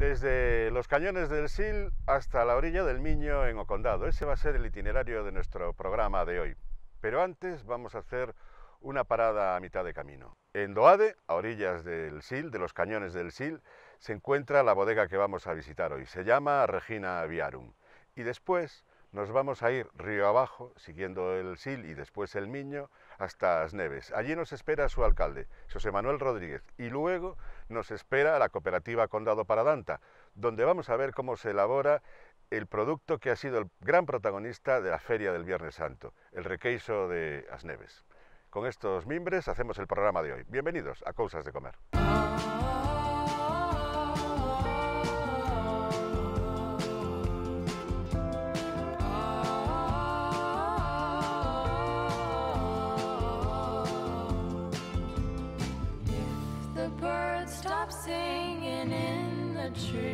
Desde los cañones del Sil hasta la orilla del Miño en Ocondado. Ese va a ser el itinerario de nuestro programa de hoy. Pero antes vamos a hacer una parada a mitad de camino. En Doade, a orillas del Sil, de los cañones del Sil, se encuentra la bodega que vamos a visitar hoy. Se llama Regina Viarum. Y después nos vamos a ir río abajo, siguiendo el Sil y después el Miño, hasta As Neves. Allí nos espera su alcalde, José Manuel Rodríguez, y luego nos espera la cooperativa Condado Paradanta, donde vamos a ver cómo se elabora el producto que ha sido el gran protagonista de la feria del Viernes Santo, el requeiso de As Neves. Con estos mimbres hacemos el programa de hoy. Bienvenidos a Cousas de Comer. Singing in the tree.